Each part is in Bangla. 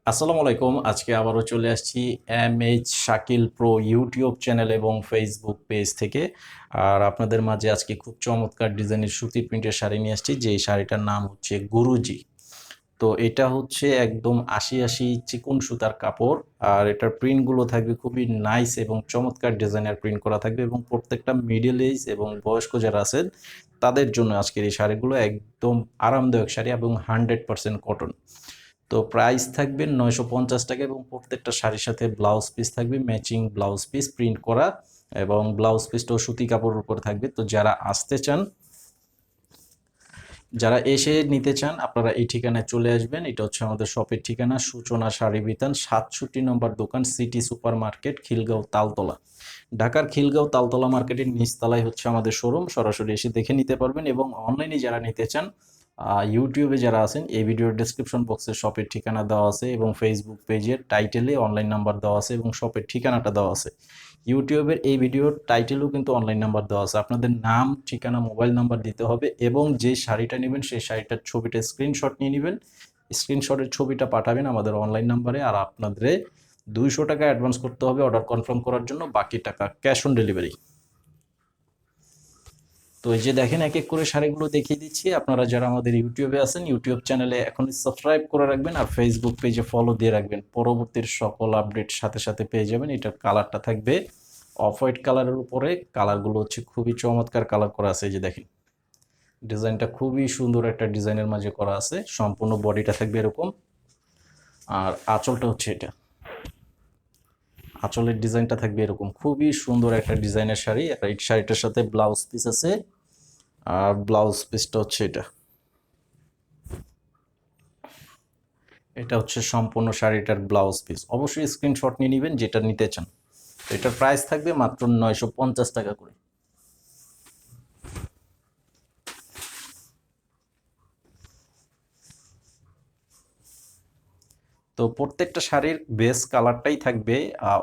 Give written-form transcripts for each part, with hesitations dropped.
আসসালামু আলাইকুম। আজকে আবারও চলে আসছি MH Shakil pro YouTube channel এবং ফেসবুক পেজ থেকে। আর আপনাদের মাঝে আজকে খুব চমৎকার ডিজাইনের সুতি প্রিন্টের শাড়ি নিয়ে আসছি, যে শাড়িটার নাম হচ্ছে গুরুজি। তো এটা হচ্ছে একদম ৮০ চিকন সুতার কাপড়। আর এটার প্রিন্টগুলো থাকবে খুবই নাইস এবং চমৎকার ডিজাইনের প্রিন্ট করা থাকবে, এবং প্রত্যেকটা মিডল এজ এবং বয়স্ক যারা আছেন তাদের জন্য আজকের এই শাড়িগুলো একদম আরামদায়ক শাড়ি এবং 100% কটন। তো প্রাইস থাকবে ৯৫০ টাকা, এবং প্রত্যেকটা শাড়ির সাথে ব্লাউজ পিস থাকবে, ম্যাচিং ব্লাউজ পিস প্রিন্ট করা, এবং ব্লাউজ পিসটাও সুতি কাপড়ের উপর থাকবে। তো যারা আসতে চান, যারা এসে নিতে চান, আপনারা এই ঠিকানায় চলে আসবেন। এটা হচ্ছে আমাদের শপের ঠিকানা, সূচনা শাড়ি বিতান, ৬৭ নম্বর দোকান, city super market, Khilgaon Taltala. ঢাকার খিলগাঁও তালতলা মার্কেটের নিচতলায় হচ্ছে আমাদের শোরুম। সরাসরি এসে দেখে নিতে পারবেন, এবং অনলাইনে যারা নিতে চান, ইউটিউবে যারা আছেন, এই ভিডিওর ডেসক্রিপশন বক্সে শপের ঠিকানা দেওয়া আছে, এবং ফেসবুক পেজের টাইটেলে অনলাইন নাম্বার দেওয়া আছে, এবং শপের ঠিকানাটা দেওয়া আছে। ইউটিউবের এই ভিডিওর টাইটেলেও কিন্তু অনলাইন নাম্বার দেওয়া আছে। আপনাদের নাম, ঠিকানা, মোবাইল নাম্বার দিতে হবে, এবং যে শাড়িটা নেবেন সেই শাড়িটার ছবিটা স্ক্রিনশট নিয়ে নেবেন। স্ক্রিনশটের ছবিটা পাঠাবেন আমাদের অনলাইন নাম্বারে, আর আপনাদের ২০০ টাকা অ্যাডভান্স করতে হবে অর্ডার কনফার্ম করার জন্য, বাকি টাকা ক্যাশ অন ডেলিভারি। তো এই যে দেখেন, এক এক করে শাড়িগুলো দেখিয়ে দিচ্ছি। আপনারা যারা আমাদের ইউটিউবে আছেন, ইউটিউব চ্যানেলে এখনই সাবস্ক্রাইব করে রাখবেন, আর ফেসবুক পেজে ফলো দিয়ে রাখবেন। পরবর্তীর সকল আপডেট সাথে সাথে পেয়ে যাবেন। এটার কালারটা থাকবে অফ হোয়াইট কালারের উপরে। কালারগুলো হচ্ছে খুবই চমৎকার কালার করা আছে। এই যে দেখেন, ডিজাইনটা খুবই সুন্দর একটা ডিজাইনের মাঝে করা আছে। সম্পূর্ণ বডিটা থাকবে এরকম, আর আঁচলটা হচ্ছে এটা। আঁচলের ডিজাইনটা থাকবে এরকম, খুবই সুন্দর একটা ডিজাইনের শাড়ি। আর এই শাড়িটার সাথে ব্লাউজ পিস আছে, আর ব্লাউজ পিসটা হচ্ছে এটা। এটা হচ্ছে সম্পূর্ণ শাড়িটার ব্লাউজ পিস। অবশ্যই স্ক্রিনশট নিয়ে নেবেন যেটা নিতে চান। তো এটার প্রাইস থাকবে মাত্র ৯৫০ টাকা করে। তো প্রত্যেকটা শাড়ির বেস কালারটাই থাকবে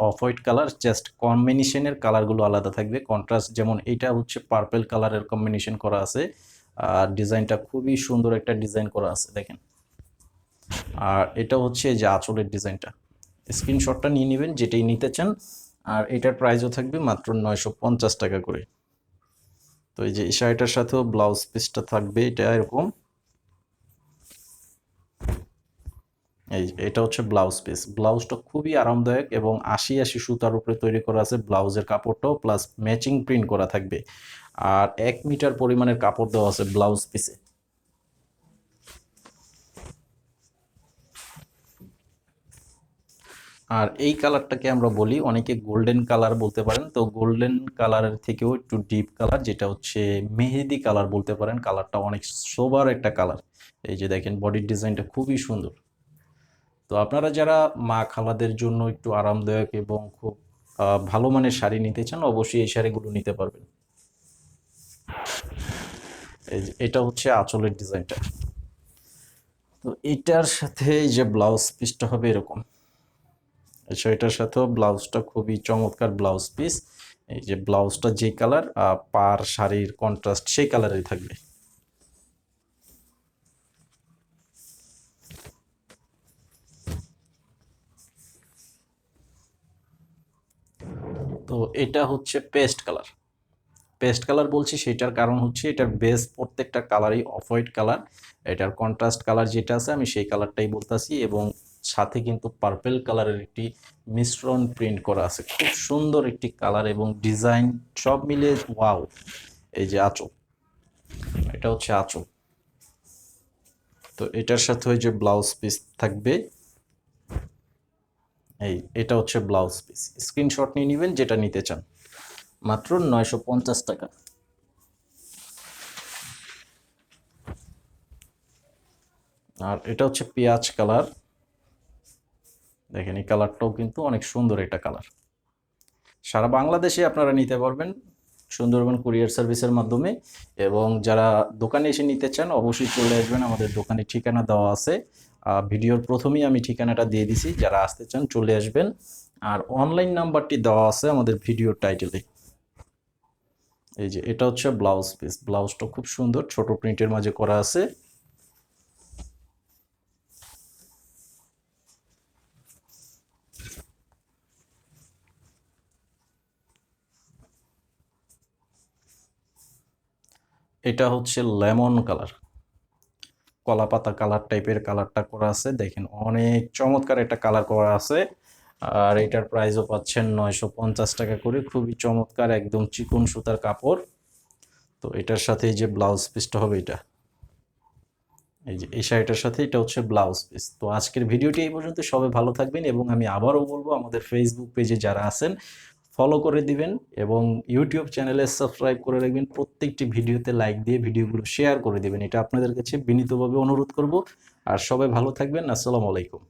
অফ হোয়াইট কালার, জাস্ট কম্বিনেশনের কালারগুলো আলাদা থাকবে। কন্ট্রাস্ট, যেমন এটা হচ্ছে পার্পেল কালারের কম্বিনেশন করা আছে, আর ডিজাইনটা খুবই সুন্দর একটা ডিজাইন করা আছে দেখেন। আর এটা হচ্ছে যে আঁচলের ডিজাইনটা। স্ক্রিনশটটা নিয়ে নেবেন যেটাই নিতে চান। আর এটার প্রাইসও থাকবে মাত্র ৯৫০ টাকা করে। তো এই যে এই শাড়িটার সাথেও ব্লাউজ পিসটা থাকবে এটা এরকম। এই এটা হচ্ছে ব্লাউজ পিস। ব্লাউজটা খুবই আরামদায়ক, এবং ৮০ সুতার উপরে তৈরি করা আছে। ব্লাউজের কাপড়টাও প্লাস ম্যাচিং প্রিন্ট করা থাকবে। আর ১ মিটার পরিমাণের কাপড় দেওয়া আছে ব্লাউজ পিসে। আর এই কালারটাকে আমরা বলি, অনেকে গোল্ডেন কালার বলতে পারেন। তো গোল্ডেন কালারের থেকেও একটু ডিপ কালার, যেটা হচ্ছে মেহেদি কালার বলতে পারেন। কালারটা অনেক সোবার একটা কালার। এই যে দেখেন, বডির ডিজাইনটা খুবই সুন্দর। তো আপনারা যারা মা খালাদের জন্য একটু আরামদায়ক এবং খুব ভালো মানের শাড়ি নিতে চান, অবশ্যই এই শাড়িগুলো নিতে পারবেন। এই যে এটা হচ্ছে আঁচলের ডিজাইনটা। তো এটার সাথে এই যে ব্লাউজ পিসটা হবে এরকম। আচ্ছা, এটার সাথেও ব্লাউজটা খুবই চমৎকার ব্লাউজ পিস। এই যে ব্লাউজটা যে কালার, পার শাড়ির কন্ট্রাস্ট সেই কালারেই থাকবে। তো এটা হচ্ছে পেস্ট কালার। পেস্ট কালার বলছি সেটার কারণ হচ্ছে এটার বেস প্রত্যেকটা কালারই অফ হোয়াইট কালার। এটার কন্ট্রাস্ট কালার যেটা আছে আমি সেই কালারটাই বলতেছি, এবং সাথে কিন্তু পার্পেল কালারের একটি মিশ্রণ প্রিন্ট করা আছে। খুব সুন্দর একটি কালার এবং ডিজাইন সব মিলে ওয়াও। এই যে আঁচল, এটা হচ্ছে আঁচল। তো এটার সাথে ওই যে ব্লাউজ পিস থাকবে। এটা হচ্ছে ব্লাউজ পিস। স্ক্রিনশট নিয়ে নেবেন যেটা নিতে চান। মাত্র ৯৫০ টাকা। আর এটা হচ্ছে পেঁয়াজ কালার। দেখেন, এই কালারটাও কিন্তু অনেক সুন্দর একটা কালার। সারা বাংলাদেশে আপনারা নিতে পারবেন সুন্দরবন কুরিয়ার সার্ভিসের মাধ্যমে। এবং যারা দোকানে এসে নিতে চান, অবশ্যই চলে আসবেন। আমাদের দোকানের ঠিকানা দেওয়া আছে, ভিডিওর প্রথমেই আমি ঠিকানাটা দিয়ে দিছি। যারা আসতে চান চলে আসবেন। আর অনলাইন নাম্বারটি দেওয়া আছে আমাদের ভিডিওর টাইটেলে। এই যে এটা হচ্ছে ব্লাউজ পিস। ব্লাউজটা খুব সুন্দর, ছোট প্রিন্টের মাঝে করা আছে। এটা হচ্ছে লেমন কালার, কলা পাতা কালার টাইপের কালারটা করা আছে, দেখেন অনেক চমৎকার একটা কালার করা আছে। আর এটার প্রাইসও পাচ্ছেন 950 টাকা করে, খুবই চমৎকার একদম চিকন সুতার কাপড়। তো এটার সাথে এই যে ব্লাউজ পিসটা হবে এটা, এই যে এই শাড়িটার সাথে এটা হচ্ছে ব্লাউজ পিস। তো আজকের ভিডিওটি এই পর্যন্ত, সবাই ভালো থাকবেন এবং আমি আবারও বলবো আমাদের ফেসবুক পেজে যারা আছেন ফলো করে দিবেন এবং ইউটিউব চ্যানেলে সাবস্ক্রাইব করে রাখবেন, প্রত্যেকটি ভিডিওতে লাইক দিয়ে ভিডিওগুলো শেয়ার করে দিবেন, এটা আপনাদের কাছে বিনীতভাবে অনুরোধ করব। আর সবাই ভালো থাকবেন, আসসালামু আলাইকুম।